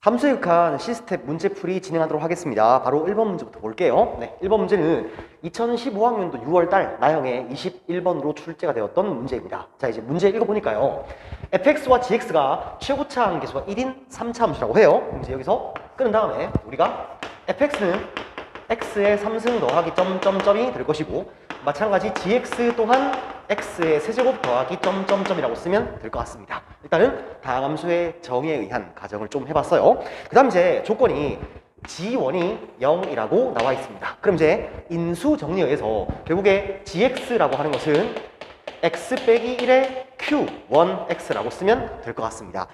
함수에 극한 시스텝 문제풀이 진행하도록 하겠습니다. 바로 1번 문제부터 볼게요. 네, 1번 문제는 2015학년도 6월달 나형의 21번으로 출제가 되었던 문제입니다. 자, 이제 문제 읽어보니까요. fx와 gx가 최고차 함계수가 1인 3차 함수라고 해요. 이제 여기서 끊은 다음에 우리가 fx는 x의 3승 더하기 점점점이 될 것이고, 마찬가지 gx 또한 x의 세제곱 더하기 점점점이라고 쓰면 될 것 같습니다. 일단은 다항함수의 정의에 의한 가정을 좀 해봤어요. 그 다음 이제 조건이 g1이 0이라고 나와 있습니다. 그럼 이제 인수 정리에서 결국에 gx라고 하는 것은 x 빼기 1의 q1x라고 쓰면 될 것 같습니다.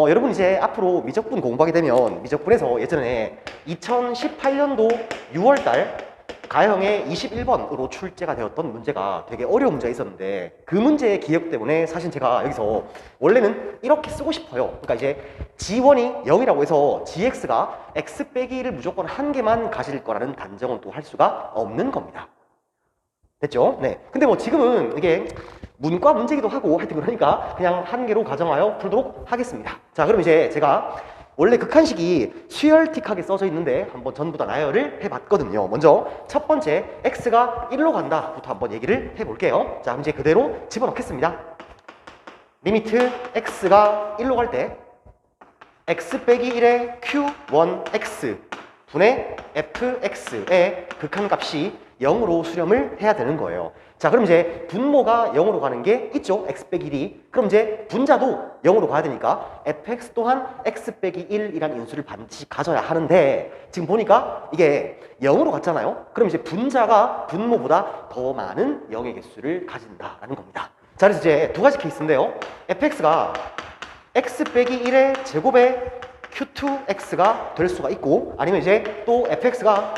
여러분 이제 앞으로 미적분 공부하게 되면 미적분에서 예전에 2018년도 6월달 가형의 21번으로 출제가 되었던 문제가 되게 어려운 문제가 있었는데, 그 문제의 기억 때문에 사실 제가 여기서 원래는 이렇게 쓰고 싶어요. 그러니까 이제 g1이 0이라고 해서 gx가 x 빼기 1을 무조건 한 개만 가질 거라는 단정은 또 할 수가 없는 겁니다. 됐죠? 네. 근데 뭐 지금은 이게 문과 문제기도 하고 하여튼 그러니까 그냥 한 개로 가정하여 풀도록 하겠습니다. 자, 그럼 이제 제가 원래 극한식이 수열틱하게 써져 있는데 한번 전부 다 나열을 해봤거든요. 먼저 첫 번째 x가 1로 간다 부터 한번 얘기를 해볼게요. 자, 그럼 이제 그대로 집어넣겠습니다. 리미트 x가 1로 갈 때 x 빼기 1의 q1x 분의 fx의 극한값이 0으로 수렴을 해야 되는 거예요. 자, 그럼 이제 분모가 0으로 가는 게 있죠. x 빼기 1이. 그럼 이제 분자도 0으로 가야 되니까 fx 또한 x 빼기 1이라는 인수를 반드시 가져야 하는데, 지금 보니까 이게 0으로 갔잖아요. 그럼 이제 분자가 분모보다 더 많은 0의 개수를 가진다라는 겁니다. 자, 그래서 이제 두 가지 케이스인데요. fx가 x 빼기 1의 제곱의 q2x가 될 수가 있고, 아니면 이제 또 fx가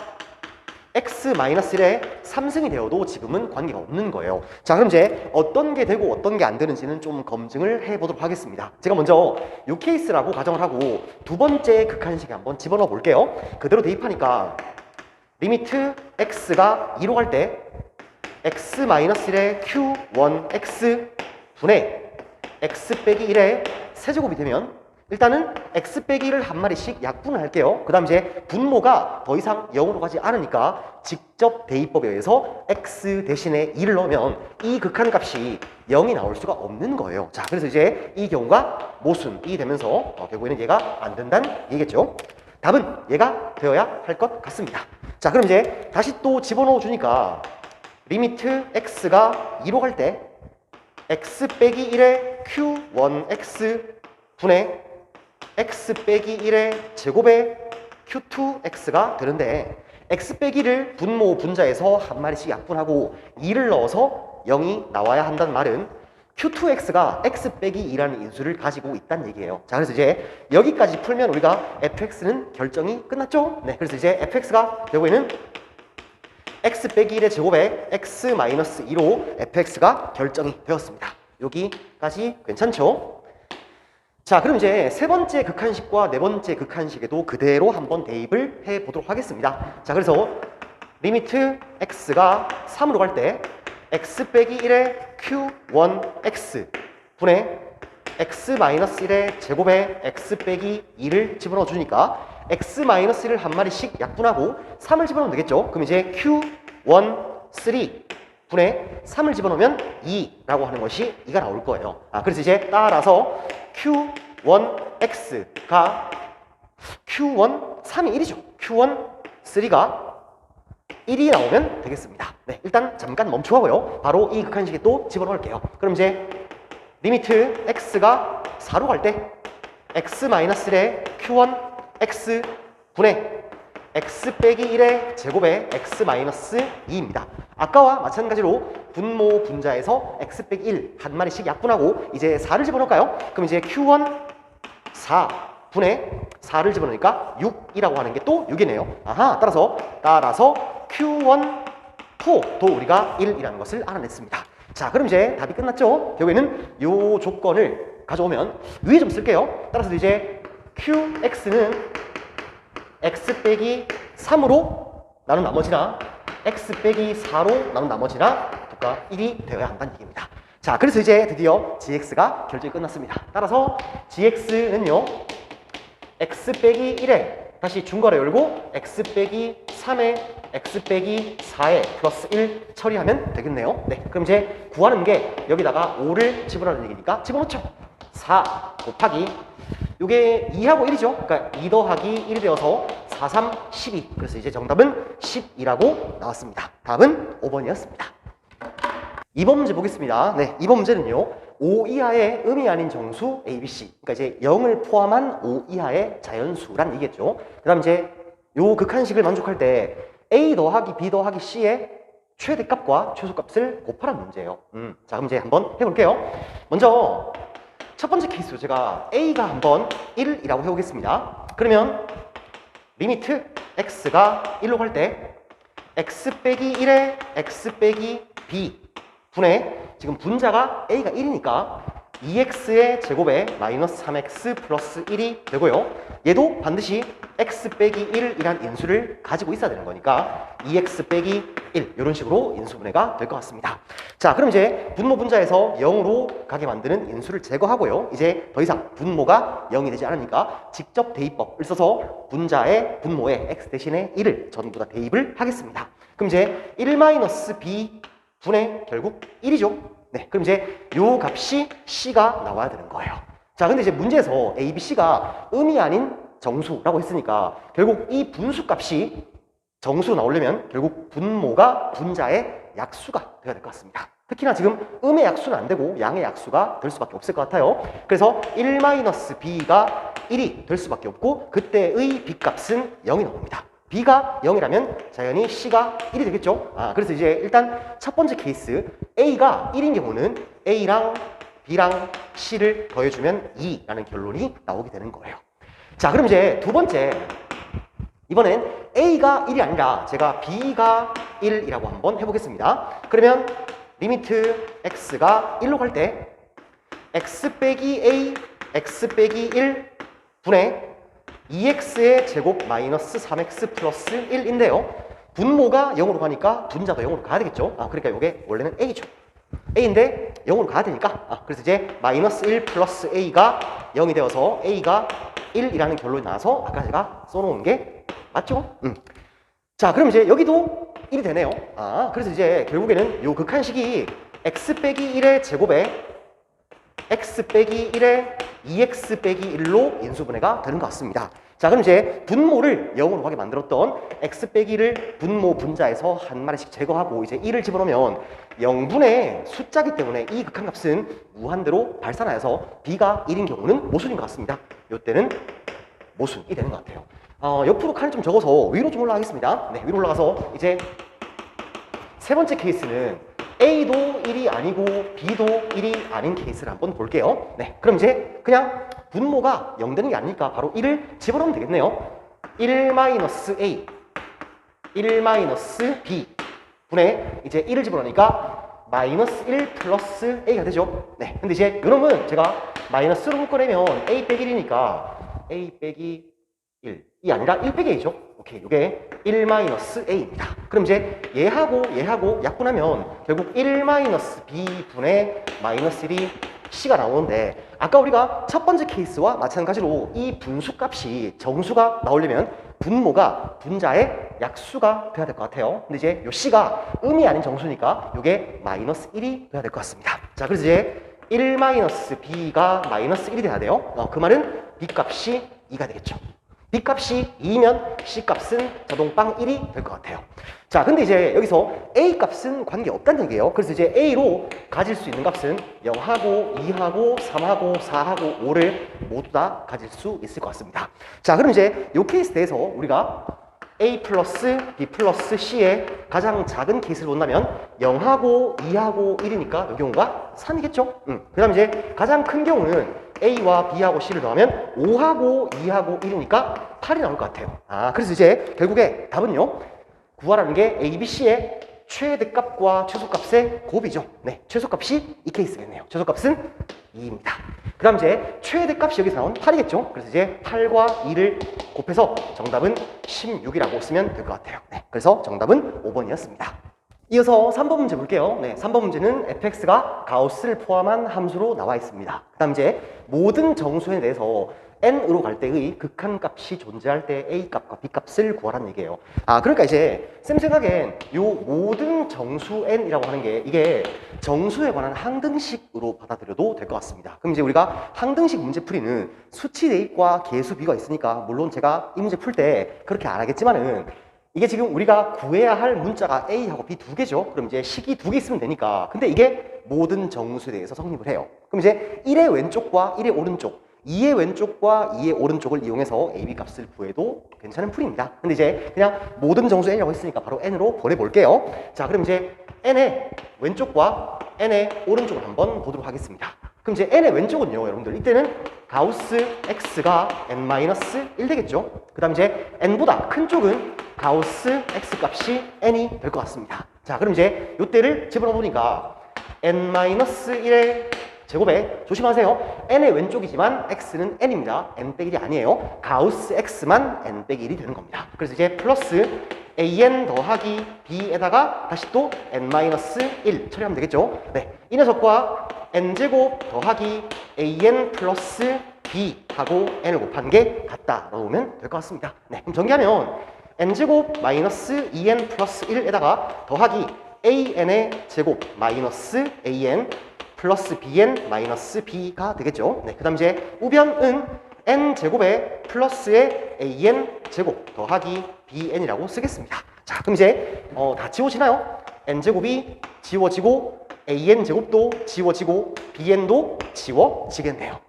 x-1의 3승이 되어도 지금은 관계가 없는 거예요. 자, 그럼 이제 어떤 게 되고 어떤 게 안 되는지는 좀 검증을 해보도록 하겠습니다. 제가 먼저 이 케이스라고 가정을 하고 두 번째 극한식에 한번 집어넣어 볼게요. 그대로 대입하니까 리미트 x가 2로 갈 때 x-1의 q1x 분의 x 빼기 1의 세제곱이 되면, 일단은 x 빼기 1을 한 마리씩 약분을 할게요. 그 다음 이제 분모가 더 이상 0으로 가지 않으니까 직접 대입법에 의해서 x 대신에 2를 넣으면 이 극한값이 0이 나올 수가 없는 거예요. 자, 그래서 이제 이 경우가 모순이 되면서 결국에는 얘가 안 된다는 얘기겠죠. 답은 얘가 되어야 할 것 같습니다. 자, 그럼 이제 다시 또 집어넣어 주니까 리미트 x가 2로 갈 때 x 빼기 1의 q1x 분의 x 빼기 1의 제곱의 q2x가 되는데, x 빼기 1을 분모 분자에서 한 마리씩 약분하고 2를 넣어서 0이 나와야 한다는 말은 q2x가 x 빼기 2라는 인수를 가지고 있다는 얘기예요. 자, 그래서 이제 여기까지 풀면 우리가 fx는 결정이 끝났죠? 네, 그래서 이제 fx가 결국에는 x 빼기 1의 제곱에 x-2로 fx가 결정이 되었습니다. 여기까지 괜찮죠? 자, 그럼 이제 세 번째 극한식과 네 번째 극한식에도 그대로 한번 대입을 해보도록 하겠습니다. 자, 그래서 리미트 x가 3으로 갈 때 x 빼기 1의 q1x 분의 x-1의 제곱에 x 빼기 2를 집어넣어 주니까 x-1을 한 마리씩 약분하고 3을 집어넣으면 되겠죠. 그럼 이제 q1, 3 분의 3을 집어넣으면 2라고 하는 것이 2가 나올 거예요. 그래서 이제 따라서 q1x가 q1, 3이 1이죠. q1, 3가 1이 나오면 되겠습니다. 네, 일단 잠깐 멈추고요. 바로 이 극한식에 또 집어넣을게요. 그럼 이제 리미트 x가 4로 갈 때 x-1의 q1x 분의 x 빼기 1의 제곱의 x-2입니다. 아까와 마찬가지로 분모 분자에서 x 빼기 1 한 마리씩 약분하고 이제 4를 집어넣을까요? 그럼 이제 q1 4 분의 4를 집어넣으니까 6이라고 하는 게 또 6이네요. 아하, 따라서 q1 4도 우리가 1이라는 것을 알아냈습니다. 자, 그럼 이제 답이 끝났죠? 결국에는 이 조건을 가져오면 위에 좀 쓸게요. 따라서 이제 qx는 x 빼기 3으로 나눈 나머지나 x 빼기 4로 나눈 나머지나 가 1이 되어야 한다는 얘기입니다. 자, 그래서 이제 드디어 gx가 결정이 끝났습니다. 따라서 gx는요 x 빼기 1에 다시 중괄호 열고 x 빼기 3에 x 빼기 4에 플러스 1 처리하면 되겠네요. 네, 그럼 이제 구하는 게 여기다가 5를 집어넣는 얘기니까 집어넣죠. 4 곱하기 요게 2하고 1이죠. 그러니까 2 더하기 1이 되어서 4, 3, 12. 그래서 이제 정답은 12라고 나왔습니다. 답은 5번이었습니다. 2번 문제 보겠습니다. 네, 2번 문제는요. 5 이하의 음이 아닌 정수 ABC. 그러니까 이제 0을 포함한 5 이하의 자연수란 얘기겠죠. 그 다음 이제 요 극한식을 만족할 때 A 더하기 B 더하기 C의 최대값과 최소값을 곱하라는 문제예요. 자, 그럼 이제 한번 해볼게요. 먼저 첫 번째 케이스로 제가 A가 한번 1이라고 해보겠습니다. 그러면 리미트 X가 1로 갈 때 X 빼기 1에 X 빼기 B 분의 지금 분자가 A가 1이니까 2X의 제곱에 마이너스 3X 플러스 1이 되고요. 얘도 반드시 X 빼기 1이란 인수를 가지고 있어야 되는 거니까 2X 빼기 1 이런 식으로 인수분해가 될 것 같습니다. 자, 그럼 이제 분모 분자에서 0으로 가게 만드는 인수를 제거하고요. 이제 더 이상 분모가 0이 되지 않으니까 직접 대입법을 써서 분자의 분모에 X 대신에 1을 전부 다 대입을 하겠습니다. 그럼 이제 1-B 분의 결국 1이죠. 네, 그럼 이제 요 값이 C가 나와야 되는 거예요. 자, 근데 이제 문제에서 A, B, C가 음이 아닌 정수라고 했으니까 결국 이 분수 값이 정수로 나오려면 결국 분모가 분자의 약수가 돼야 될 것 같습니다. 특히나 지금 음의 약수는 안 되고 양의 약수가 될 수밖에 없을 것 같아요. 그래서 1-B가 1이 될 수밖에 없고 그때의 B 값은 0이 나옵니다. B가 0이라면 자연히 C가 1이 되겠죠. 그래서 이제 일단 첫 번째 케이스 A가 1인 경우는 A랑 B랑 C를 더해주면 2라는 결론이 나오게 되는 거예요. 자, 그럼 이제 두 번째 이번엔 A가 1이 아니라 제가 B가 1이라고 한번 해보겠습니다. 그러면 리미트 X가 1로 갈 때 X 빼기 A, X 빼기 1 분의 2x의 제곱 마이너스 3x 플러스 1인데요. 분모가 0으로 가니까 분자도 0으로 가야 되겠죠. 그러니까 이게 원래는 a죠. a인데 0으로 가야 되니까 그래서 이제 마이너스 1 플러스 a가 0이 되어서 a가 1이라는 결론이 나와서 아까 제가 써놓은 게 맞죠? 자, 그럼 이제 여기도 1이 되네요. 그래서 이제 결국에는 요 극한식이 x 빼기 1의 제곱에 x 빼기 1에 2x 빼기 1로 인수분해가 되는 것 같습니다. 자, 그럼 이제 분모를 0으로 가게 만들었던 x 빼기 1을 분모 분자에서 한 마리씩 제거하고 이제 1을 집어넣으면 0분의 숫자기 때문에 이 극한값은 무한대로 발산하여서 b가 1인 경우는 모순인 것 같습니다. 이때는 모순이 되는 것 같아요. 옆으로 칸을 좀 적어서 위로 좀 올라가겠습니다. 네, 위로 올라가서 이제 세 번째 케이스는 A도 1이 아니고 B도 1이 아닌 케이스를 한번 볼게요. 네, 그럼 이제 그냥 분모가 0 되는 게 아니니까 바로 1을 집어넣으면 되겠네요. 1-A, 1-B 분의 이제 1을 집어넣으니까 마이너스 1 플러스 A가 되죠. 네, 근데 이제 요놈은 제가 마이너스로 묶어내면 A 빼기 1이니까 A 빼기 1이 아니라 1 빼기 A죠. 오케이, 이게 1-A입니다. 그럼 이제 얘하고 약분하면 결국 1-B분의 마이너스 1이 C가 나오는데 아까 우리가 첫 번째 케이스와 마찬가지로 이 분수값이 정수가 나오려면 분모가 분자의 약수가 돼야 될 것 같아요. 근데 이제 요 C가 음이 아닌 정수니까 이게 마이너스 1이 돼야 될 것 같습니다. 자, 그래서 이제 1-B가 마이너스 1이 돼야 돼요. 그 말은 B 값이 2가 되겠죠. B 값이 2면 C 값은 자동빵 1이 될 것 같아요. 자, 근데 이제 여기서 A 값은 관계없다는 얘기예요. 그래서 이제 A로 가질 수 있는 값은 0하고 2하고 3하고 4하고 5를 모두 다 가질 수 있을 것 같습니다. 자, 그럼 이제 이 케이스에 대해서 우리가 A 플러스 B 플러스 C의 가장 작은 케이스를 본다면 0하고 2하고 1이니까 이 경우가 3이겠죠? 그 다음 이제 가장 큰 경우는 A와 B하고 C를 더하면 5하고 2하고 1이니까 8이 나올 것 같아요. 그래서 이제 결국에 답은요. 구하라는 게 A, B, C의 최대값과 최소값의 곱이죠. 네, 최소값이 이 케이스겠네요. 최소값은 2입니다. 그 다음 이제 최대값이 여기서 나온 8이겠죠. 그래서 이제 8과 2를 곱해서 정답은 16이라고 쓰면 될 것 같아요. 네, 그래서 정답은 5번이었습니다. 이어서 3번 문제 볼게요. 네, 3번 문제는 fx가 가우스를 포함한 함수로 나와 있습니다. 그 다음 이제 모든 정수에 대해서 n으로 갈 때의 극한값이 존재할 때 a 값과 b 값을 구하라는 얘기예요. 그러니까 이제 쌤 생각엔 요 모든 정수 n이라고 하는 게 이게 정수에 관한 항등식으로 받아들여도 될 것 같습니다. 그럼 이제 우리가 항등식 문제 풀이는 수치 대입과 계수 비가 있으니까 물론 제가 이 문제 풀 때 그렇게 안 하겠지만은 이게 지금 우리가 구해야 할 문자가 A하고 B 두 개죠. 그럼 이제 식이 두 개 있으면 되니까. 근데 이게 모든 정수에 대해서 성립을 해요. 그럼 이제 1의 왼쪽과 1의 오른쪽, 2의 왼쪽과 2의 오른쪽을 이용해서 AB 값을 구해도 괜찮은 풀이입니다. 근데 이제 그냥 모든 정수 N이라고 했으니까 바로 N으로 보내볼게요. 자, 그럼 이제 N의 왼쪽과 N의 오른쪽을 한번 보도록 하겠습니다. 그럼 이제 N의 왼쪽은요, 여러분들 이때는 가우스 X가 N-1 되겠죠. 그 다음 이제 N보다 큰 쪽은 가우스 X 값이 N이 될 것 같습니다. 자, 그럼 이제 이때를 집어넣어 보니까 N-1의 제곱에 조심하세요. N의 왼쪽이지만 X는 N입니다. N 빼기 1이 아니에요. 가우스 X만 N 빼기 1이 되는 겁니다. 그래서 이제 플러스 AN 더하기 B에다가 다시 또 N-1 처리하면 되겠죠. 네, 이 녀석과 N제곱 더하기 AN 플러스 B 하고 N을 곱한 게 같다 넣으면 될 것 같습니다. 네, 그럼 정리하면 N제곱 마이너스 2N 플러스 1에다가 더하기 AN의 제곱 마이너스 AN 플러스 BN 마이너스 B가 되겠죠. 네, 그 다음 이제 우변은 N제곱에 플러스의 AN 제곱 더하기 BN이라고 쓰겠습니다. 자, 그럼 이제 다 지워지나요? N제곱이 지워지고 AN제곱도 지워지고 BN도 지워지겠네요.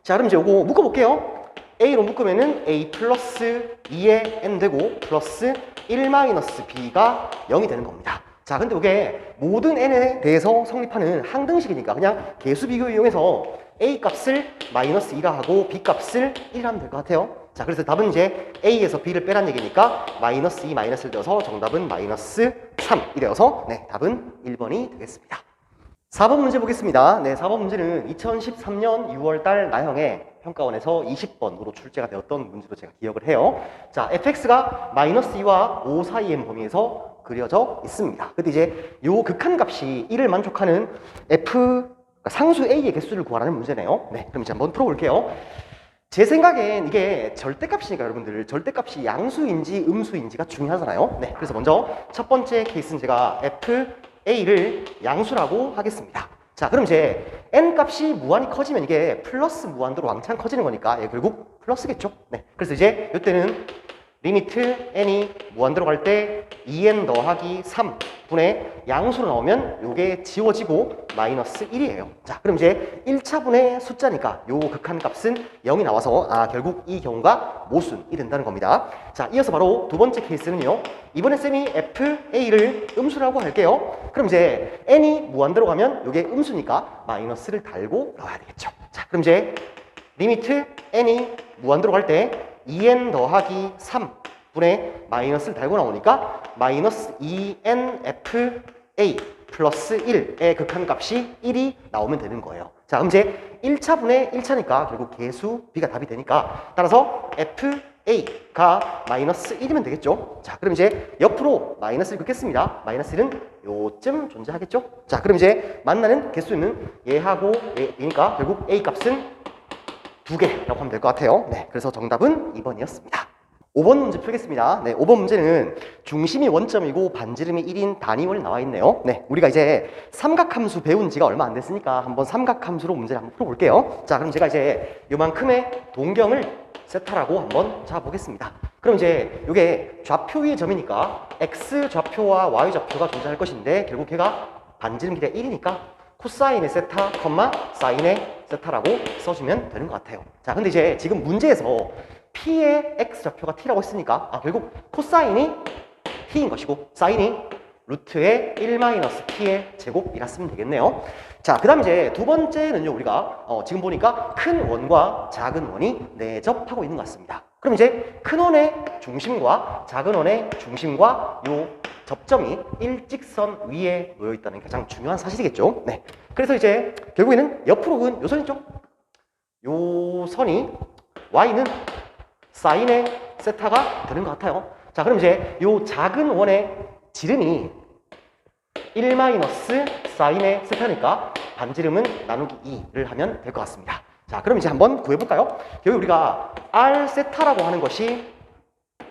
자, 그럼 이제 요거 묶어볼게요. A로 묶으면은 A 플러스 2의 N 되고 플러스 1 마이너스 B가 0이 되는 겁니다. 자, 근데 이게 모든 N에 대해서 성립하는 항등식이니까 그냥 계수 비교 이용해서 A 값을 마이너스 2라 하고 B 값을 1 하면 될 것 같아요. 자, 그래서 답은 이제 A에서 B를 빼란 얘기니까 마이너스 2 마이너스를 넣어서 정답은 마이너스 3이 되어서 네, 답은 1번이 되겠습니다. 4번 문제 보겠습니다. 네, 4번 문제는 2013년 6월달 나형의 평가원에서 20번으로 출제가 되었던 문제로 제가 기억을 해요. 자, fx가 마이너스 2와 5 사이의 범위에서 그려져 있습니다. 근데 이제 요 극한값이 1을 만족하는 그러니까 상수 A의 개수를 구하라는 문제네요. 네, 그럼 이제 한번 풀어볼게요. 제 생각엔 이게 절대값이니까 여러분들 절대값이 양수인지 음수인지가 중요하잖아요. 네, 그래서 먼저 첫 번째 케이스는 제가 A를 양수라고 하겠습니다. 자, 그럼 이제 n 값이 무한히 커지면 이게 플러스 무한도로 왕창 커지는 거니까 결국 플러스겠죠. 네, 그래서 이제 이때는 리미트 n이 무한대로 갈 때 2n 더하기 3분의 양수로 나오면 요게 지워지고 마이너스 1이에요. 자, 그럼 이제 1차분의 숫자니까 요 극한값은 0이 나와서 결국 이 경우가 모순이 된다는 겁니다. 자, 이어서 바로 두 번째 케이스는요. 이번에 쌤이 FA를 음수라고 할게요. 그럼 이제 n이 무한대로 가면 요게 음수니까 마이너스를 달고 나와야 되겠죠. 자, 그럼 이제 리미트 n이 무한대로 갈 때 2n 더하기 3분의 마이너스를 달고 나오니까 마이너스 2nfa 플러스 1의 극한값이 1이 나오면 되는 거예요. 자, 그럼 이제 1차분의 1차니까 결국 계수 B가 답이 되니까 따라서 FA가 마이너스 1이면 되겠죠. 자, 그럼 이제 옆으로 마이너스를 긋겠습니다. 마이너스 1은 요쯤 존재하겠죠. 자, 그럼 이제 만나는 개수는 얘하고 얘니까 결국 A 값은 2개라고 하면 될 것 같아요. 네, 그래서 정답은 2번이었습니다. 5번 문제 풀겠습니다. 네, 5번 문제는 중심이 원점이고 반지름이 1인 단위원이 나와 있네요. 네, 우리가 이제 삼각함수 배운 지가 얼마 안 됐으니까 한번 삼각함수로 문제를 한번 풀어볼게요. 자, 그럼 제가 이제 요만큼의 동경을 세타라고 한번 잡아보겠습니다. 그럼 이제 이게 좌표 위의 점이니까 x 좌표와 y 좌표가 존재할 것인데 결국 걔가 반지름 길이가 1이니까 코사인의 세타, 사인의 세타라고 써주면 되는 것 같아요. 자, 근데 이제 지금 문제에서 P의 X좌표가 T라고 했으니까 결국 코사인이 T인 것이고 사인이 루트의 1-P의 제곱이라 쓰면 되겠네요. 자, 그 다음 이제 두 번째는요, 우리가 지금 보니까 큰 원과 작은 원이 내접하고 있는 것 같습니다. 그럼 이제 큰 원의 중심과 작은 원의 중심과 요 접점이 일직선 위에 놓여 있다는 게 가장 중요한 사실이겠죠. 네. 그래서 이제 결국에는 옆으로 그은 요 선 있죠? 요 선이 y는 사인의 세타가 되는 것 같아요. 자, 그럼 이제 요 작은 원의 지름이 1 사인의 세타니까 반지름은 나누기 2를 하면 될 것 같습니다. 자, 그럼 이제 한번 구해볼까요? 여기 우리가 R 세타라고 하는 것이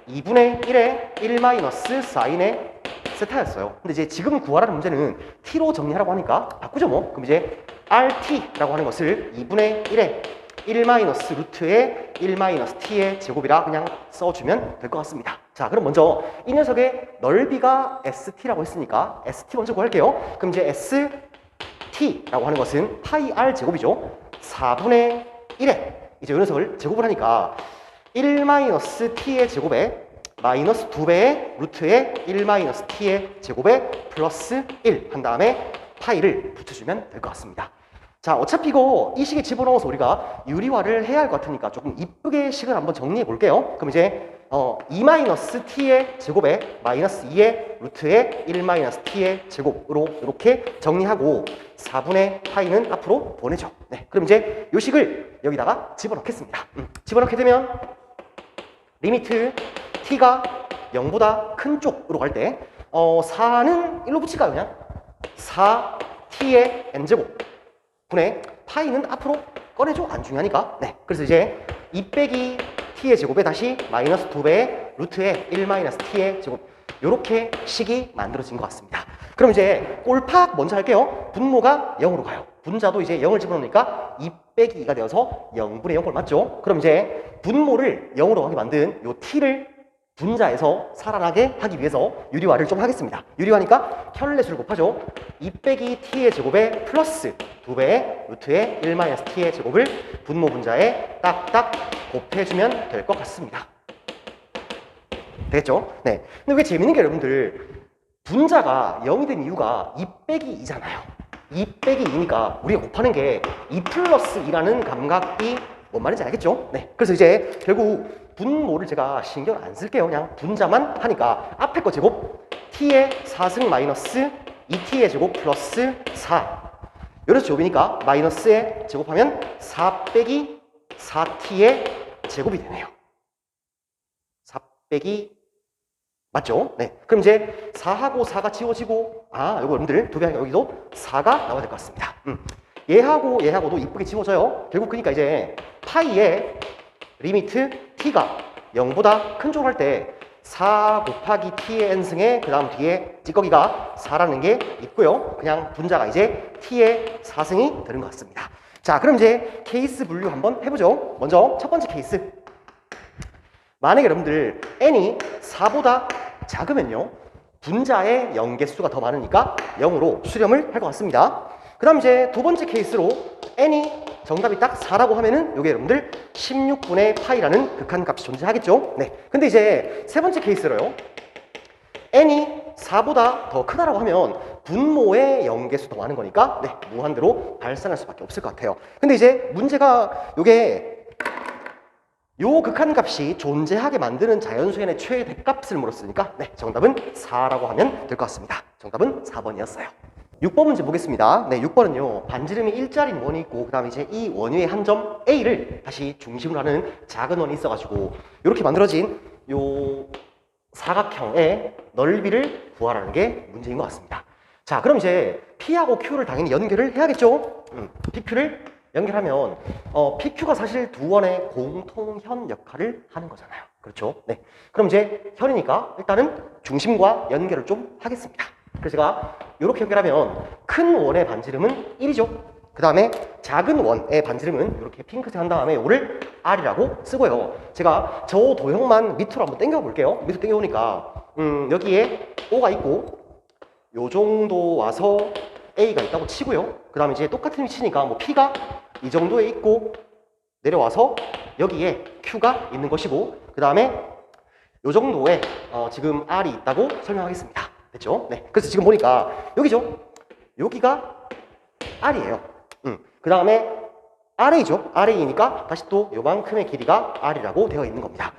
2분의 1의 1-4인의 세타였어요. 근데 이제 지금 구하라는 문제는 t로 정리하라고 하니까 바꾸죠 뭐. 그럼 이제 RT라고 하는 것을 2분의 1의 1-루트의 1-t의 제곱이라 그냥 써주면 될 것 같습니다. 자, 그럼 먼저 이 녀석의 넓이가 ST라고 했으니까 ST 먼저 구할게요. 그럼 이제 ST라고 하는 것은 파이 R 제곱이죠. 4분의 1에 이제 이 녀석을 제곱을 하니까 1-t의 제곱에 마이너스 2배의 루트의 1-t의 제곱에 플러스 1 한 다음에 파이를 붙여주면 될 것 같습니다. 자, 어차피 이거 이 식에 집어넣어서 우리가 유리화를 해야 할 것 같으니까 조금 이쁘게 식을 한번 정리해 볼게요. 그럼 이제 2-t의 제곱에 마이너스 2의 루트의 1-t의 제곱으로 이렇게 정리하고 4분의 파이는 앞으로 보내죠. 네, 그럼 이제 이 식을 여기다가 집어넣겠습니다. 집어넣게 되면 리미트 t가 0보다 큰 쪽으로 갈 때 4는 1로 붙일까요? 그냥 4t의 n제곱 분의 파이는 앞으로 꺼내줘. 안 중요하니까. 네, 그래서 이제 2 빼기 t의 제곱에 다시 마이너스 2배의 루트의 1-t의 제곱 요렇게 식이 만들어진 것 같습니다. 그럼 이제 꼴팍 먼저 할게요. 분모가 0으로 가요. 분자도 이제 0을 집어넣으니까 2 빼기 2가 되어서 0분의 0꼴 맞죠? 그럼 이제 분모를 0으로 하게 만든 요 t를 분자에서 살아나게 하기 위해서 유리화를 좀 하겠습니다. 유리화니까 혈례수를 곱하죠. 2 빼기 t의 제곱에 플러스 2배의 루트의 1-t의 제곱을 분모 분자에 딱딱 곱해주면 될 것 같습니다. 되겠죠? 네. 근데 왜 재밌는 게 여러분들 분자가 0이 된 이유가 2 빼기 2잖아요. 2 빼기 2니까 우리가 곱하는 게 2 플러스 2라는 감각이 뭔 말인지 알겠죠? 네. 그래서 이제 결국 분모를 제가 신경 안 쓸게요. 그냥 분자만 하니까 앞에 거 제곱 t의 4승 마이너스 2t의 제곱 플러스 4 요래서 제곱이니까 마이너스에 제곱하면 4 빼기 4t의 제곱이 되네요. 4 빼기 맞죠? 네. 그럼 이제 4하고 4가 지워지고 요거 여러분들 두 배 여기도 4가 나와야 될 것 같습니다. 얘하고도 이쁘게 지워져요. 결국 그러니까 이제 파이의 리미트 t가 0보다 큰 쪽으로 할 때 4 곱하기 t의 n승에 그 다음 뒤에 찌꺼기가 4라는 게 있고요. 그냥 분자가 이제 t의 4승이 되는 것 같습니다. 자, 그럼 이제 케이스 분류 한번 해보죠. 먼저 첫 번째 케이스. 만약에 여러분들 n이 4보다 작으면요. 분자의 연개수가 더 많으니까 0으로 수렴을 할 것 같습니다. 그 다음 이제 두 번째 케이스로 n이 정답이 딱 4라고 하면은 요게 여러분들 16분의 파이라는 극한값이 존재하겠죠. 네. 근데 이제 세 번째 케이스로요. n이 4보다 더 크다라고 하면 분모의 연개수 더 많은 거니까 네, 무한대로 발산할 수밖에 없을 것 같아요. 근데 이제 문제가 요게 요 극한값이 존재하게 만드는 자연수의 최대값을 물었으니까 네, 정답은 4라고 하면 될 것 같습니다. 정답은 4번이었어요. 6번 문제 보겠습니다. 네, 6번은요. 반지름이 일자리인 원이 있고 그 다음에 이제 이 원위의 한 점 A를 다시 중심으로 하는 작은 원이 있어가지고 이렇게 만들어진 요 사각형의 넓이를 구하라는 게 문제인 것 같습니다. 자, 그럼 이제 P하고 Q를 당연히 연결을 해야겠죠? PQ를 연결하면 PQ가 사실 두 원의 공통현 역할을 하는 거잖아요. 그렇죠? 네. 그럼 이제 현이니까 일단은 중심과 연결을 좀 하겠습니다. 그래서 제가 이렇게 연결하면 큰 원의 반지름은 1이죠. 그 다음에 작은 원의 반지름은 이렇게 핑크색 한 다음에 이거를 R이라고 쓰고요. 제가 저 도형만 밑으로 한번 당겨 볼게요. 밑으로 당겨 보니까 여기에 O가 있고 요 정도 와서 A가 있다고 치고요. 그 다음에 이제 똑같은 위치니까 뭐 P가 이 정도에 있고 내려와서 여기에 Q가 있는 것이고 그 다음에 요 정도에 지금 R이 있다고 설명하겠습니다. 됐죠? 네. 그래서 지금 보니까 여기죠? 여기가 R이에요. 그 다음에 RA죠? RA이니까 다시 또 요만큼의 길이가 R이라고 되어 있는 겁니다.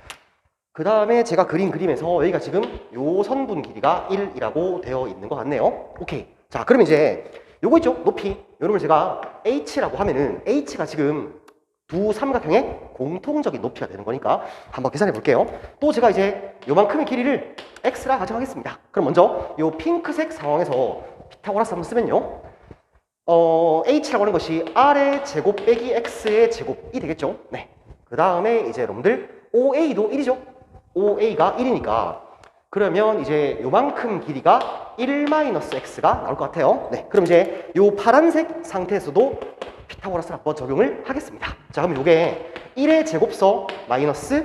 그 다음에 제가 그린 그림에서 여기가 지금 요 선분 길이가 1이라고 되어 있는 것 같네요. 오케이. 자, 그럼 이제 요거 있죠? 높이. 여러분 제가 H라고 하면은 H가 지금 두 삼각형의 공통적인 높이가 되는 거니까 한번 계산해 볼게요. 또 제가 이제 요만큼의 길이를 X라 가정하겠습니다. 그럼 먼저 요 핑크색 상황에서 피타고라스 한번 쓰면요. h라고 하는 것이 r의 제곱 빼기 x의 제곱이 되겠죠. 네. 그 다음에 이제 여러분들 OA도 1이죠. OA가 1이니까 그러면 이제 요만큼 길이가 1-x가 나올 것 같아요. 네. 그럼 이제 요 파란색 상태에서도 피타고라스 한번 적용을 하겠습니다. 자, 그럼 요게 1의 제곱서 마이너스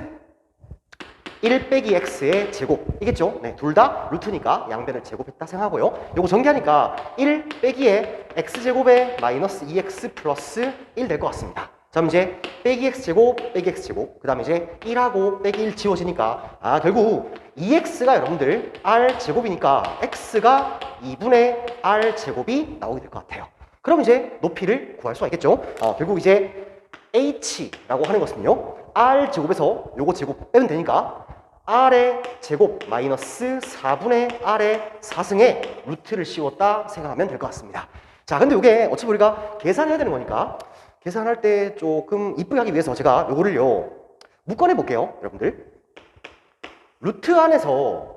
1 빼기 x의 제곱이겠죠? 네, 둘 다 루트니까 양변을 제곱했다 생각하고요. 요거 전개하니까 1 빼기의 x제곱에 마이너스 2x 플러스 1 될 것 같습니다. 자, 그럼 이제 빼기 x제곱, 빼기 x제곱, 그 다음에 이제 1하고 빼기 1 지워지니까 결국 2x가 여러분들 r제곱이니까 x가 2분의 r제곱이 나오게 될 것 같아요. 그럼 이제 높이를 구할 수가 있겠죠? 결국 이제 h라고 하는 것은요, r제곱에서 요거 제곱 빼면 되니까 r의 제곱 마이너스 4분의 r의 4승에 루트를 씌웠다 생각하면 될 것 같습니다. 자, 근데 이게 어차피 우리가 계산해야 되는 거니까 계산할 때 조금 이쁘게 하기 위해서 제가 요거를요 묶어내 볼게요. 여러분들 루트 안에서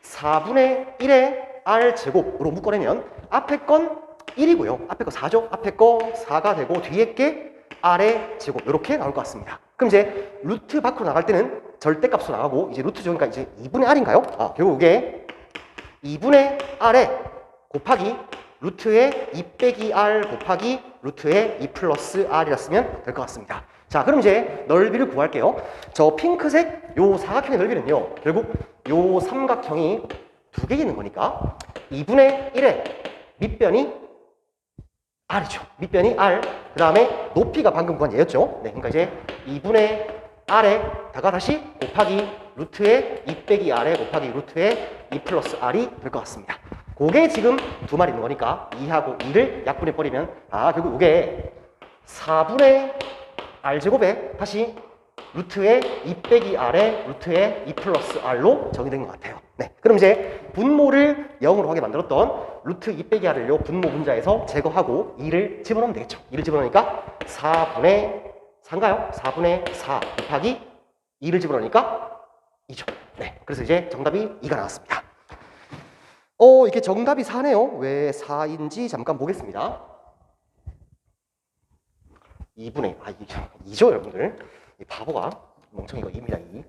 4분의 1의 r제곱으로 묶어내면 앞에 건 1이고요 앞에 거 4죠. 앞에 거 4가 되고 뒤에 게 r의 제곱 이렇게 나올 것 같습니다. 그럼 이제 루트 밖으로 나갈 때는 절대값으로 나가고 이제 루트 적으니까 이제 2분의 r인가요? 결국 이게 2분의 r에 곱하기 루트의 2 빼기 r 곱하기 루트의 2 플러스 r이라 쓰면 될 것 같습니다. 자, 그럼 이제 넓이를 구할게요. 저 핑크색 요 사각형의 넓이는요 결국 요 삼각형이 두 개 있는 거니까 2분의 1의 밑변이 r이죠. 밑변이 r. 그 다음에 높이가 방금 구한 얘였죠. 네, 그러니까 이제 2분의 r에다가 다시 곱하기 루트의 2 빼기 r에 곱하기 루트의 2 플러스 r이 될 것 같습니다. 그게 지금 두 마리 있는 거니까 2하고 2를 약분해 버리면 결국 이게 4분의 r제곱에 다시 루트의 2 빼기 r에 루트의 2 플러스 r로 정의된 것 같아요. 네, 그럼 이제 분모를 0으로 하게 만들었던 루트 2 빼기 r을요 분모 분자에서 제거하고 2를 집어넣으면 되겠죠. 2를 집어넣으니까 4분의 4인가요? 4분의 4 곱하기 2를 집어넣으니까 2죠. 네, 그래서 이제 정답이 2가 나왔습니다. 이게 정답이 4네요. 왜 4인지 잠깐 보겠습니다. 2분의 2죠 여러분들. 이 바보가 멍청이가 2입니다. 2.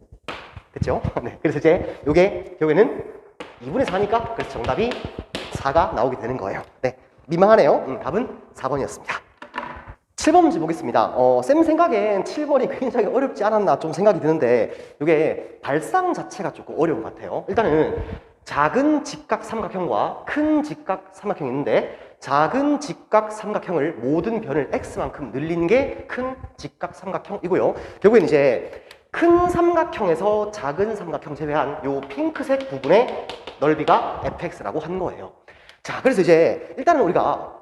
됐죠? 네, 그래서 이제 요게 결국에는 2분의 4니까 그래서 정답이 4가 나오게 되는 거예요. 네, 민망하네요. 답은 4번이었습니다. 7번 문제 보겠습니다. 쌤 생각엔 7번이 굉장히 어렵지 않았나 좀 생각이 드는데 이게 발상 자체가 조금 어려운 것 같아요. 일단은 작은 직각 삼각형과 큰 직각 삼각형이 있는데 작은 직각 삼각형을 모든 변을 x만큼 늘린 게 큰 직각 삼각형이고요. 결국엔 이제 큰 삼각형에서 작은 삼각형 제외한 요 핑크색 부분의 넓이가 fx라고 한 거예요. 자, 그래서 이제 일단은 우리가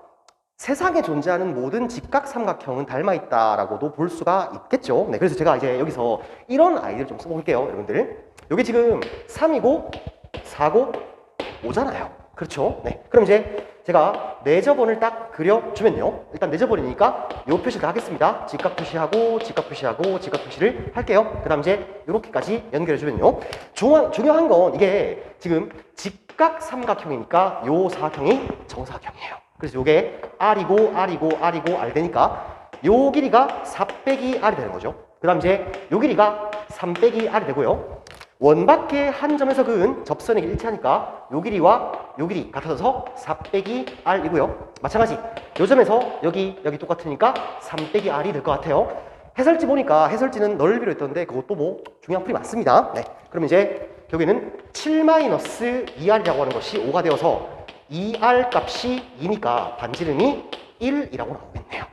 세상에 존재하는 모든 직각 삼각형은 닮아있다라고도 볼 수가 있겠죠. 네, 그래서 제가 이제 여기서 이런 아이디어를 좀 써볼게요, 여러분들. 여기 지금 3이고 4고 5잖아요. 그렇죠? 네, 그럼 이제 제가 내저번을 딱 그려주면요. 일단 내저번이니까 요 표시를 다 하겠습니다. 직각 표시하고 직각 표시하고 직각 표시를 할게요. 그 다음 이제 이렇게까지 연결해주면요. 중요한 건 이게 지금 직각 삼각형이니까 요 사각형이 정사각형이에요. 그래서 요게 r이고 r이고 r이고 r 되니까 요 길이가 4 빼기 r이 되는 거죠. 그 다음 이제 요 길이가 3 빼기 r이 되고요. 원밖에 한 점에서 그은 접선의 길이 일치하니까 요 길이와 요 길이 같아져서 4 빼기 r이고요. 마찬가지 요 점에서 여기 똑같으니까 3 빼기 r이 될 것 같아요. 해설지 보니까 해설지는 넓이로 했던데 그것도 뭐 중요한 풀이 맞습니다. 네, 그럼 이제 여기는 7-2r이라고 하는 것이 5가 되어서 2r 값이 2니까 반지름이 1이라고 나오겠네요.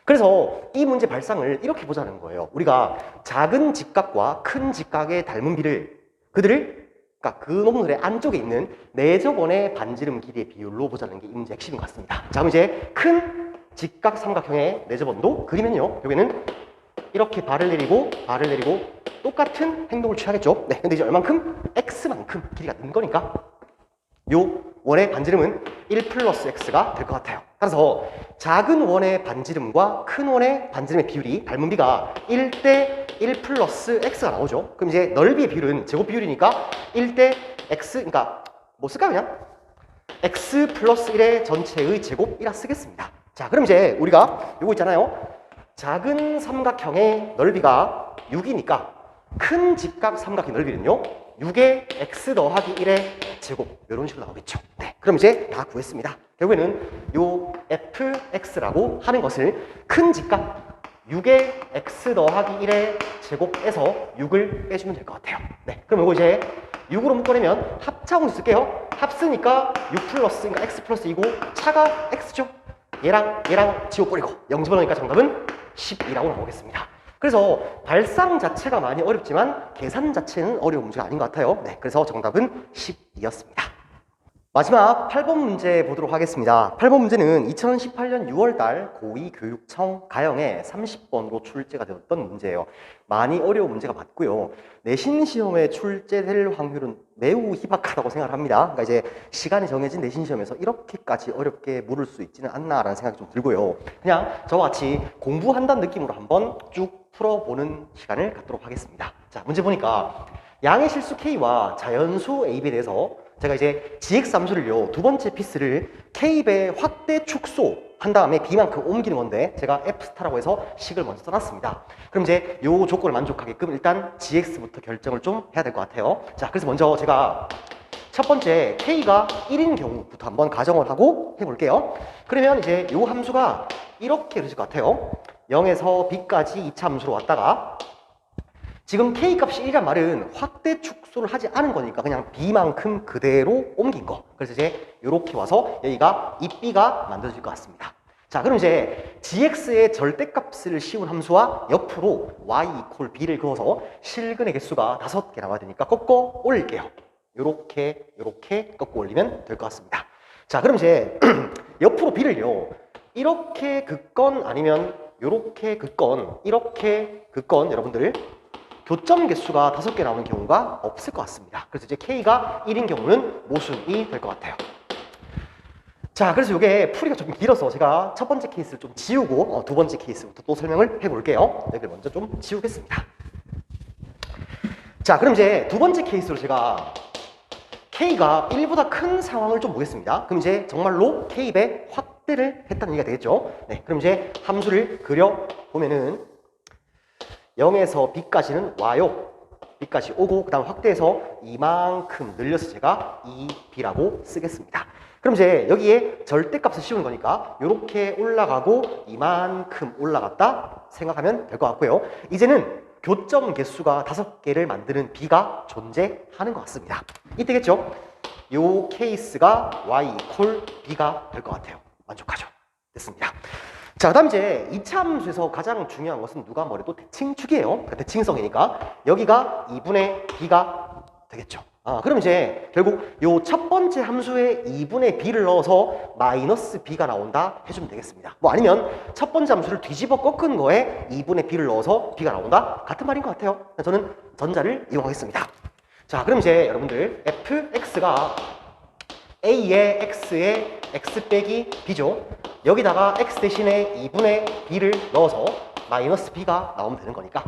그래서 이 문제 발상을 이렇게 보자는 거예요. 우리가 작은 직각과 큰 직각의 닮은 비를 그러니까 그 놈들의 안쪽에 있는 내저번의 반지름 길이의 비율로 보자는 게 이 문제의 핵심인 것 같습니다. 자, 그럼 이제 큰 직각 삼각형의 내저번도 그리면요. 여기는 이렇게 발을 내리고 똑같은 행동을 취하겠죠. 네, 근데 이제 얼만큼? x만큼 길이가 는 거니까 요 원의 반지름은 1 플러스 x가 될 것 같아요. 따라서 작은 원의 반지름과 큰 원의 반지름의 비율이 닮은 비가 1대 1 플러스 x가 나오죠. 그럼 이제 넓이의 비율은 제곱 비율이니까 1대 x, 그러니까 뭐 쓸까 그냥? x 플러스 1의 전체의 제곱이라 쓰겠습니다. 자, 그럼 이제 우리가 요거 있잖아요. 작은 삼각형의 넓이가 6이니까 큰 직각 삼각형 넓이는요 6의 x 더하기 1의 제곱 이런 식으로 나오겠죠. 네, 그럼 이제 다 구했습니다. 결국에는 요 fx라고 하는 것을 큰 직각 6의 x 더하기 1의 제곱에서 6을 빼주면 될 것 같아요. 네, 그럼 이거 이제 6으로 묶어내면 합차공식 쓸게요. 합쓰니까 6 플러스, 그러니까 x 플러스 2고 차가 x죠. 얘랑 지워버리고 0 집어넣으니까 정답은 12라고 나오겠습니다. 그래서 발상 자체가 많이 어렵지만 계산 자체는 어려운 문제가 아닌 것 같아요. 네, 그래서 정답은 12였습니다. 마지막 8번 문제 보도록 하겠습니다. 8번 문제는 2018년 6월달 고2교육청 가형에 30번으로 출제가 되었던 문제예요. 많이 어려운 문제가 맞고요. 내신 시험에 출제될 확률은 매우 희박하다고 생각을 합니다. 그러니까 이제 시간이 정해진 내신 시험에서 이렇게까지 어렵게 물을 수 있지는 않나라는 생각이 좀 들고요. 그냥 저와 같이 공부한다는 느낌으로 한번 쭉 풀어보는 시간을 갖도록 하겠습니다. 자, 문제 보니까 양의 실수 K와 자연수 AB에 대해서 제가 이제 GX 함수를요, 두 번째 피스를 K배 확대 축소 한 다음에 B만큼 옮기는 건데 제가 F스타라고 해서 식을 먼저 써놨습니다. 그럼 이제 요 조건을 만족하게끔 일단 GX부터 결정을 좀 해야 될 것 같아요. 자, 그래서 먼저 제가 첫 번째 K가 1인 경우부터 한번 가정을 하고 해볼게요. 그러면 이제 요 함수가 이렇게 되실 것 같아요. 0에서 B까지 2차 함수로 왔다가 지금 K 값이 1이란 말은 확대 축소를 하지 않은 거니까 그냥 B만큼 그대로 옮긴 거. 그래서 이제 이렇게 와서 여기가 이 B가 만들어질 것 같습니다. 자, 그럼 이제 GX의 절대값을 씌운 함수와 옆으로 Y 이퀄 B를 그어서 실근의 개수가 5개 나와야 되니까 꺾어 올릴게요. 요렇게 꺾어 올리면 될 것 같습니다. 자, 그럼 이제 옆으로 B를요 이렇게 긋건 아니면 요렇게 긋건 이렇게 긋건 여러분들 교점 개수가 5개 나오는 경우가 없을 것 같습니다. 그래서 이제 K가 1인 경우는 모순이 될 것 같아요. 자, 그래서 이게 풀이가 좀 길어서 제가 첫 번째 케이스를 좀 지우고 두 번째 케이스부터 또 설명을 해볼게요. 네, 먼저 좀 지우겠습니다. 자, 그럼 이제 두 번째 케이스로 제가 K가 1보다 큰 상황을 좀 보겠습니다. 그럼 이제 정말로 K배 확대를 했다는 얘기가 되겠죠. 네, 그럼 이제 함수를 그려보면은 0에서 B까지는 와요. B까지 오고 그 다음 확대해서 이만큼 늘려서 제가 2B라고 쓰겠습니다. 그럼 이제 여기에 절대값을 씌우는 거니까 이렇게 올라가고 이만큼 올라갔다 생각하면 될 것 같고요. 이제는 교점 개수가 5개를 만드는 B가 존재하는 것 같습니다. 이때겠죠? 요 케이스가 Y 이퀄 B가 될 것 같아요. 만족하죠? 됐습니다. 자, 그 다음 이제 2차 함수에서 가장 중요한 것은 누가 뭐래도 대칭축이에요. 그러니까 대칭성이니까 여기가 2분의 B가 되겠죠. 그럼 이제 결국 요 첫 번째 함수에 2분의 B를 넣어서 마이너스 B가 나온다 해주면 되겠습니다. 뭐 아니면 첫 번째 함수를 뒤집어 꺾은 거에 2분의 B를 넣어서 B가 나온다 같은 말인 것 같아요. 저는 전자를 이용하겠습니다. 자, 그럼 이제 여러분들 fx가 a의 x의 x 빼기 b죠. 여기다가 x 대신에 2분의 b를 넣어서 마이너스 b가 나오면 되는 거니까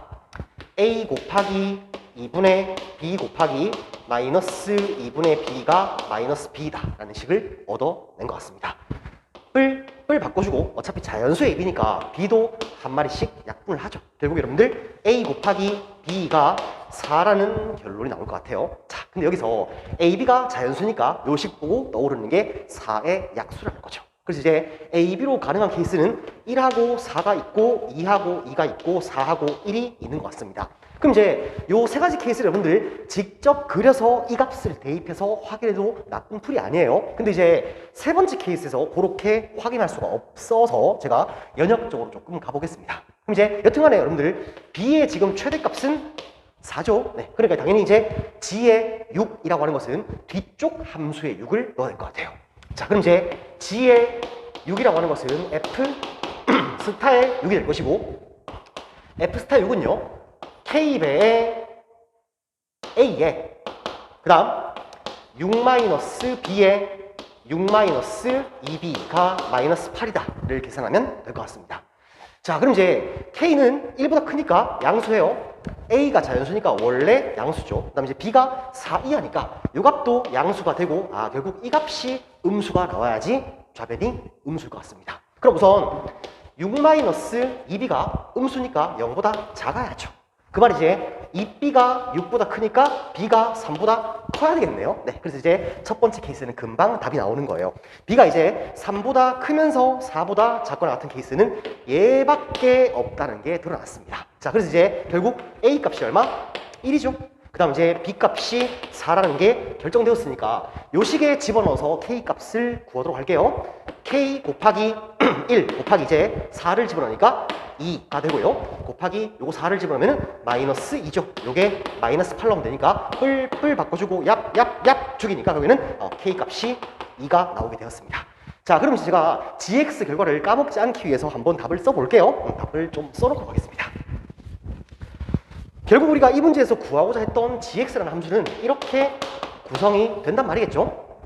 a 곱하기 2분의 b 곱하기 마이너스 2분의 b가 마이너스 b다 라는 식을 얻어낸 것 같습니다. 뿔 바꿔주고 어차피 자연수 ab니까 b도 한 마리씩 약분을 하죠. 결국 여러분들 a 곱하기 b가 4라는 결론이 나올 것 같아요. 자, 근데 여기서 ab가 자연수니까 요 식 보고 떠오르는 게 4의 약수라는 거죠. 그래서 이제 AB로 가능한 케이스는 1하고 4가 있고 2하고 2가 있고 4하고 1이 있는 것 같습니다. 그럼 이제 요 세 가지 케이스를 여러분들 직접 그려서 이 값을 대입해서 확인해도 나쁜 풀이 아니에요. 근데 이제 세 번째 케이스에서 그렇게 확인할 수가 없어서 제가 연역적으로 조금 가보겠습니다. 그럼 이제 여튼간에 여러분들 B의 지금 최대값은 4죠. 네, 그러니까 당연히 이제 G의 6이라고 하는 것은 뒤쪽 함수의 6을 넣어야 될 것 같아요. 자, 그럼 이제 G의 6이라고 하는 것은 F 스타의 6이 될 것이고 F 스타 6은요 K배의 A에 그 다음 6-B의 6-2B가 마이너스 8이다 를 계산하면 될 것 같습니다. 자, 그럼 이제 K는 1보다 크니까 양수해요. A가 자연수니까 원래 양수죠. 그 다음에 이제 B가 4 이하니까 이 값도 양수가 되고, 결국 이 값이 음수가 나와야지 좌변이 음수일 것 같습니다. 그럼 우선 6-2B가 음수니까 0보다 작아야죠. 그 말이지, 이 B가 6보다 크니까 B가 3보다 커야 되겠네요. 네, 그래서 이제 첫 번째 케이스는 금방 답이 나오는 거예요. B가 이제 3보다 크면서 4보다 작거나 같은 케이스는 얘밖에 없다는 게 드러났습니다. 자, 그래서 이제 결국 A 값이 얼마? 1이죠. 그 다음 이제 B 값이 4라는 게 결정되었으니까 요 식에 집어넣어서 K 값을 구하도록 할게요. K 곱하기 1 곱하기 이제 4를 집어넣으니까 2가 되고요. 곱하기 요거 4를 집어넣으면 마이너스 2죠. 요게 마이너스 8 넣으면 되니까 뿔 바꿔주고 얍 죽이니까 여기는 K 값이 2가 나오게 되었습니다. 자, 그럼 제가 GX 결과를 까먹지 않기 위해서 한번 답을 써볼게요. 답을 좀 써놓고 가겠습니다. 결국 우리가 이 문제에서 구하고자 했던 gx라는 함수는 이렇게 구성이 된단 말이겠죠.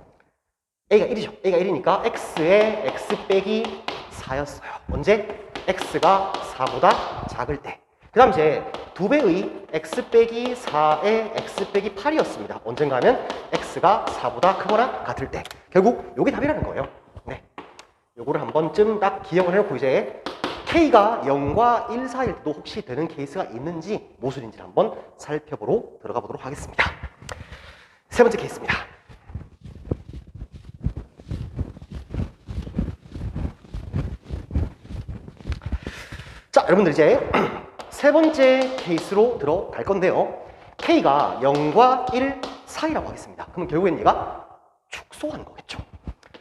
a가 1이죠. a가 1이니까 x에 x 빼기 4였어요. 언제? x가 4보다 작을 때. 그 다음 이제 2배의 x 빼기 4에 x 빼기 8이었습니다. 언젠가 하면 x가 4보다 크거나 같을 때. 결국 요게 답이라는 거예요. 네, 요거를 한 번쯤 딱 기억을 해놓고 이제 K가 0과 1 사이일 때도 혹시 되는 케이스가 있는지 무엇인지 한번 살펴보러 들어가 보도록 하겠습니다. 세 번째 케이스입니다. 자, 여러분들 이제 세 번째 케이스로 들어갈 건데요. K가 0과 1 사이라고 하겠습니다. 그럼 결국엔 얘가 축소한 거겠죠.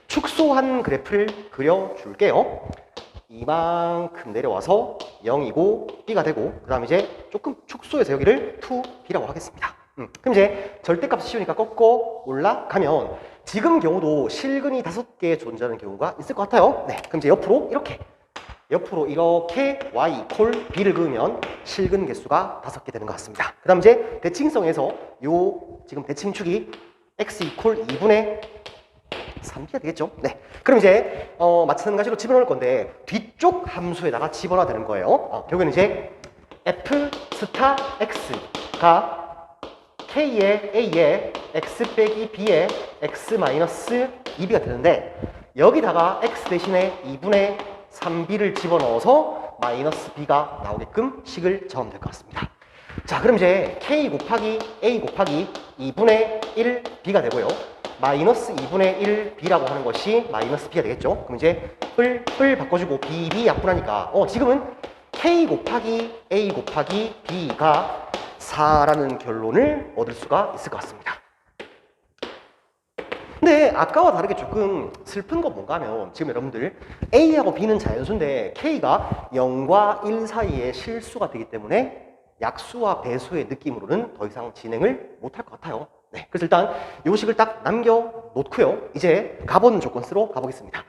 축소한 그래프를 그려줄게요. 이만큼 내려와서 0이고 B가 되고, 그 다음에 이제 조금 축소해서 여기를 2B라고 하겠습니다. 그럼 이제 절대값 씌우니까 꺾어 올라가면 지금 경우도 실근이 5개 존재하는 경우가 있을 것 같아요. 네, 그럼 이제 옆으로 이렇게 y 콜 b를 그으면 실근 개수가 5개 되는 것 같습니다. 그 다음 이제 대칭성에서 요 지금 대칭축이 x 이퀄 2분의 3B가 되겠죠. 네, 그럼 이제 마찬가지로 집어넣을 건데 뒤쪽 함수에다가 집어넣어야 되는 거예요. 결국에는 이제 f 스타 x가 k의 a의 x 빼기 b의 x 마이너스 2b가 되는데 여기다가 x 대신에 2분의 3b를 집어넣어서 마이너스 b가 나오게끔 식을 정하면 될 것 같습니다. 자, 그럼 이제 k 곱하기 a 곱하기 2분의 1b가 되고요. 마이너스 2분의 1b라고 하는 것이 마이너스 b가 되겠죠. 그럼 이제 뿔 바꿔주고 b 약분하니까 지금은 k 곱하기 a 곱하기 b가 4라는 결론을 얻을 수가 있을 것 같습니다. 근데 아까와 다르게 조금 슬픈 건 뭔가 하면 지금 여러분들 A하고 B는 자연수인데 K가 0과 1 사이에 실수가 되기 때문에 약수와 배수의 느낌으로는 더 이상 진행을 못할 것 같아요. 네, 그래서 일단 요 식을 딱 남겨놓고요. 이제 가본 조건 쓰러 가보겠습니다.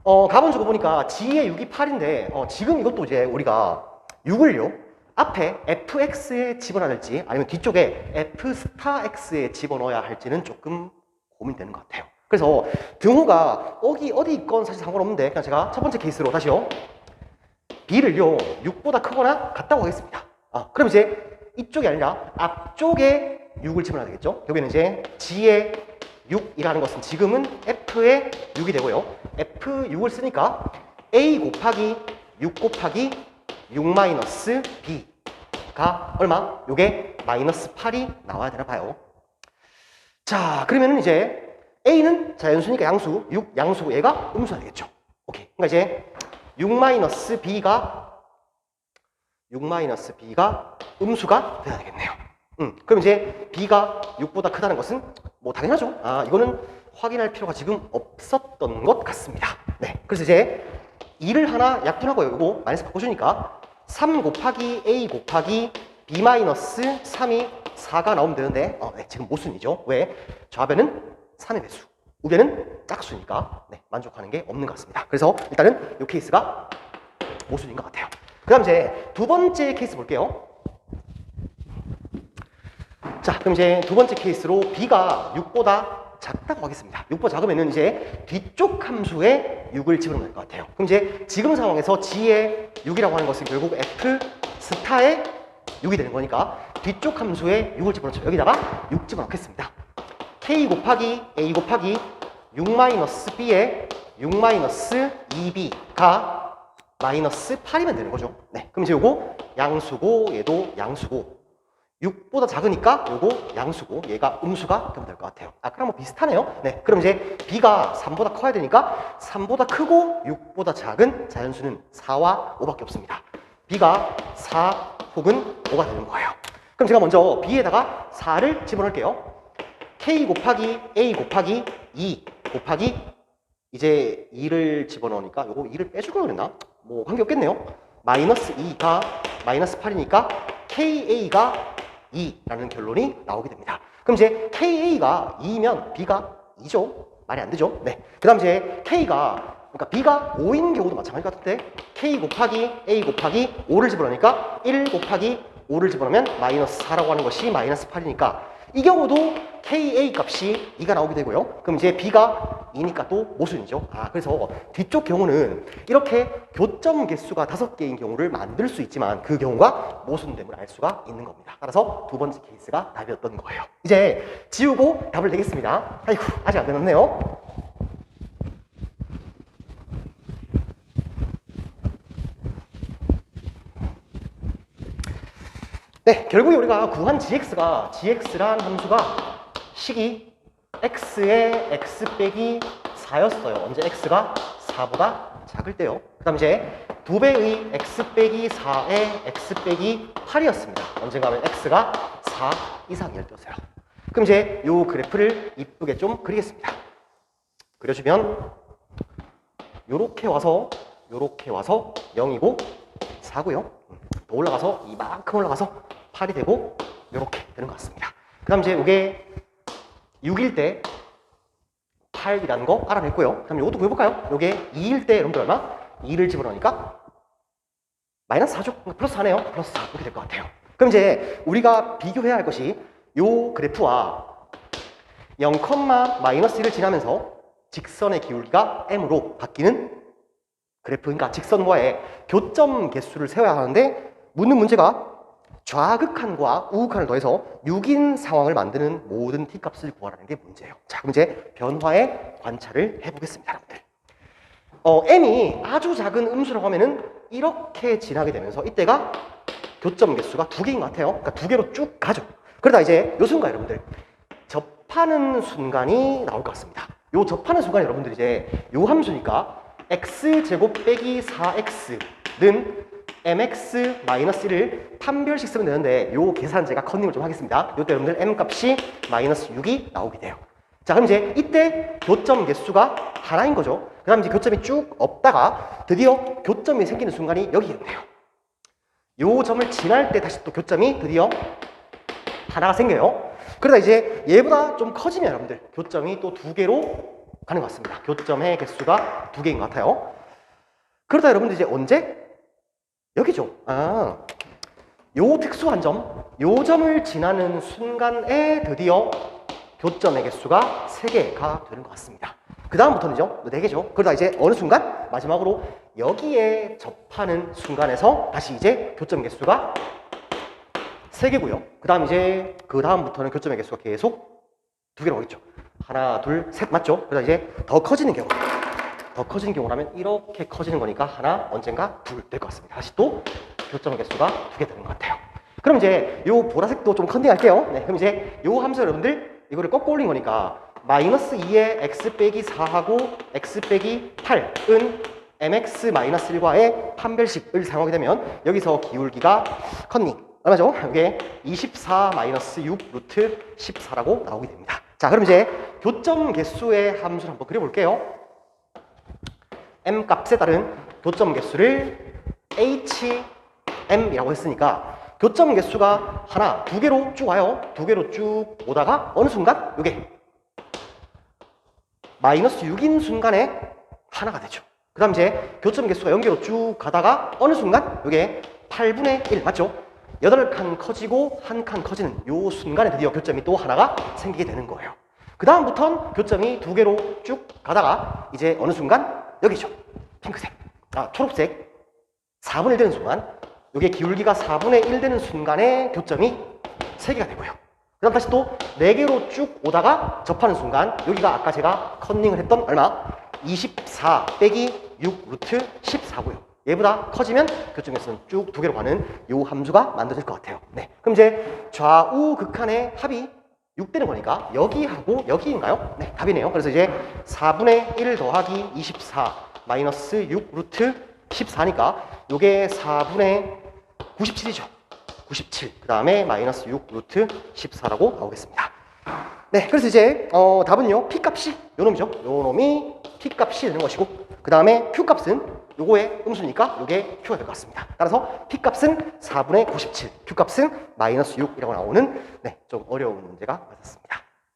가본 조건 보니까 G의 6이 8인데 지금 이것도 이제 우리가 6을요 앞에 fx에 집어넣어야 할지 아니면 뒤쪽에 f 스타 x에 집어넣어야 할지는 조금 고민되는 것 같아요. 그래서 등호가 어디 있건 사실 상관없는데 그냥 제가 첫 번째 케이스로 다시요 b를요 6보다 크거나 같다고 하겠습니다. 그럼 이제 이쪽이 아니라 앞쪽에 6을 집어넣어야 되겠죠. 여기는 이제 g의 6이라는 것은 지금은 f의 6이 되고요. f6을 쓰니까 a 곱하기 6 곱하기 6 마이너스 b가 얼마? 요게 마이너스 8이 나와야 되나 봐요. 자, 그러면은 이제 a는 자연수니까 양수, 6 양수고 얘가 음수가 되겠죠. 오케이. 그러니까 이제 6 마이너스 b가 음수가 돼야 되겠네요. 그럼 이제 b가 6보다 크다는 것은 뭐 당연하죠. 이거는 확인할 필요가 지금 없었던 것 같습니다. 네. 그래서 이제 2를 하나 약분하고요. 이거 마이너스 바꿔주니까 3 곱하기 a 곱하기 b 마이너스 3이 4가 나오면 되는데 네, 지금 모순이죠. 왜? 좌변은 3의 배수, 우변은 짝수니까 만족하는 게 없는 것 같습니다. 그래서 일단은 이 케이스가 모순인 것 같아요. 그 다음 이제 두 번째 케이스 볼게요. 자, 그럼 이제 두 번째 케이스로 b가 6보다 작다고 하겠습니다. 6보다 작으면은 이제 뒤쪽 함수에 6을 집어넣을 것 같아요. 그럼 이제 지금 상황에서 g의 6이라고 하는 것은 결국 f 스타의 6이 되는 거니까 뒤쪽 함수에 6을 집어넣죠. 여기다가 6 집어넣겠습니다. k 곱하기 a 곱하기 6-b에 6-2b가 마이너스 8이면 되는 거죠. 네, 그럼 이제 요거 양수고 얘도 양수고 6보다 작으니까 요거 양수고 얘가 음수가 되면 될 것 같아요. 아까랑 뭐 비슷하네요. 네, 그럼 이제 b가 3보다 커야 되니까 3보다 크고 6보다 작은 자연수는 4와 5밖에 없습니다. b가 4 혹은 5가 되는 거예요. 그럼 제가 먼저 b에다가 4를 집어넣을게요. k 곱하기 a 곱하기 2 곱하기 이제 2를 집어넣으니까 요거 2를 빼줄 걸 그랬나? 뭐 관계없겠네요. 마이너스 2가 마이너스 8이니까 ka가 2라는 결론이 나오게 됩니다. 그럼 이제 ka가 2면 b가 2죠. 말이 안 되죠. 네. 그 다음 이제 그러니까 b가 5인 경우도 마찬가지 같은데 k 곱하기 a 곱하기 5를 집어넣으니까 1 곱하기 5를 집어넣으면 마이너스 4라고 하는 것이 마이너스 8이니까 이 경우도 ka 값이 2가 나오게 되고요. 그럼 이제 b가 2니까 또 모순이죠. 그래서 뒤쪽 경우는 이렇게 교점 개수가 5개인 경우를 만들 수 있지만 그 경우가 모순됨을 알 수가 있는 겁니다. 따라서 두 번째 케이스가 답이었던 거예요. 이제 지우고 답을 내겠습니다. 아이고, 아직 안 끝났네요. 네, 결국에 우리가 구한 gx란 함수가 식이 x의 x 빼기 4였어요. 언제 x가 4보다 작을 때요. 그 다음 이제 2배의 x 빼기 4의 x 빼기 8이었습니다. 언젠가 하면 x가 4 이상일 때였어요. 그럼 이제 요 그래프를 이쁘게 좀 그리겠습니다. 그려주면 요렇게 와서 0이고 4고요. 더 올라가서 이만큼 올라가서 8이 되고 이렇게 되는 것 같습니다. 그 다음 이제 이게 6일 때 8이라는 거 알아냈고요. 그 다음 이것도 구해볼까요? 이게 2일 때 여러분들 얼마? 2를 집어넣으니까 마이너스 4죠? 플러스 4네요. 플러스 4 이렇게 될 것 같아요. 그럼 이제 우리가 비교해야 할 것이 이 그래프와 0, 마이너스 1을 지나면서 직선의 기울기가 m으로 바뀌는 그래프, 그러니까 직선과의 교점 개수를 세워야 하는데 묻는 문제가 좌극한과 우극한을 더해서 6인 상황을 만드는 모든 t값을 구하라는 게 문제예요. 자, 그럼 이제 변화의 관찰을 해보겠습니다, 여러분들. m이 아주 작은 음수라고 하면은 이렇게 지나게 되면서 이때가 교점 개수가 2개인 것 같아요. 그러니까 2개로 쭉 가죠. 그러다 이제 요 순간 여러분들 접하는 순간이 나올 것 같습니다. 요 접하는 순간이 여러분들 이제 요 함수니까 x제곱 빼기 4x는 mx-1을 판별식 쓰면 되는데 요 계산 제가 컨닝을 좀 하겠습니다. 요때 여러분들 m값이 마이너스 6이 나오게 돼요. 자, 그럼 이제 이때 교점 개수가 하나인 거죠. 그 다음 이제 교점이 쭉 없다가 드디어 교점이 생기는 순간이 여기겠네요. 요 점을 지날 때 다시 또 교점이 드디어 하나가 생겨요. 그러다 이제 얘보다 좀 커지면 여러분들 교점이 또 2개로 가는 것 같습니다. 교점의 개수가 2개인 것 같아요. 그러다 여러분들 이제 언제? 여기죠. 요 특수한 점, 요 점을 지나는 순간에 드디어 교점의 개수가 3개가 되는 것 같습니다. 그 다음부터는요, 4개죠. 그러다 이제 어느 순간? 마지막으로 여기에 접하는 순간에서 다시 이제 교점 개수가 3개고요. 그 다음 이제 그 다음부터는 교점의 개수가 계속 2개로 오겠죠. 하나, 둘, 셋 맞죠? 그러다 이제 더 커지는 경우라면 이렇게 커지는 거니까 하나, 언젠가 둘 될 것 같습니다. 다시 또 교점 개수가 2개 되는 것 같아요. 그럼 이제 요 보라색도 좀 컨닝할게요. 네, 그럼 이제 요 함수 여러분들 이거를 꺾어 올린 거니까 마이너스 2의 x 빼기 4하고 x 빼기 8은 mx-1과의 판별식을 사용하게 되면 여기서 기울기가 컨닝 얼마죠? 이게 24-6 루트 14라고 나오게 됩니다. 자, 그럼 이제 교점 개수의 함수를 한번 그려볼게요. m 값에 따른 교점 개수를 HM이라고 했으니까 교점 개수가 하나, 2개로 쭉 와요. 2개로 쭉 오다가 어느 순간 이게 마이너스 6인 순간에 하나가 되죠. 그 다음 이제 교점 개수가 0개로 쭉 가다가 어느 순간 이게 8분의 1 맞죠? 8칸 커지고 1칸 커지는 요 순간에 드디어 교점이 또 하나가 생기게 되는 거예요. 그 다음부터는 교점이 2개로 쭉 가다가 이제 어느 순간 여기죠. 핑크색, 초록색 4분의 1 되는 순간 이게 기울기가 4분의 1 되는 순간에 교점이 3개가 되고요. 그 다음 다시 또 4개로 쭉 오다가 접하는 순간 여기가 아까 제가 컨닝을 했던 얼마? 24 빼기 6 루트 14고요. 얘보다 커지면 교점에서는 쭉 2개로 가는 요 함수가 만들어질 것 같아요. 네. 그럼 이제 좌우 극한의 합이 6 되는 거니까 여기하고 여기인가요? 네, 답이네요. 그래서 이제 4분의 1 더하기 24 마이너스 6 루트 14니까 요게 4분의 97이죠. 97. 그 다음에 마이너스 6 루트 14라고 나오겠습니다. 네, 그래서 이제 답은요. P값이 요 놈이죠. 요 놈이 P값이 되는 것이고 그 다음에 Q값은 요거의 음수니까 요게 Q가 될 것 같습니다. 따라서 P값은 4분의 97, Q값은 마이너스 6이라고 나오는 네, 좀 어려운 문제가 맞았습니다.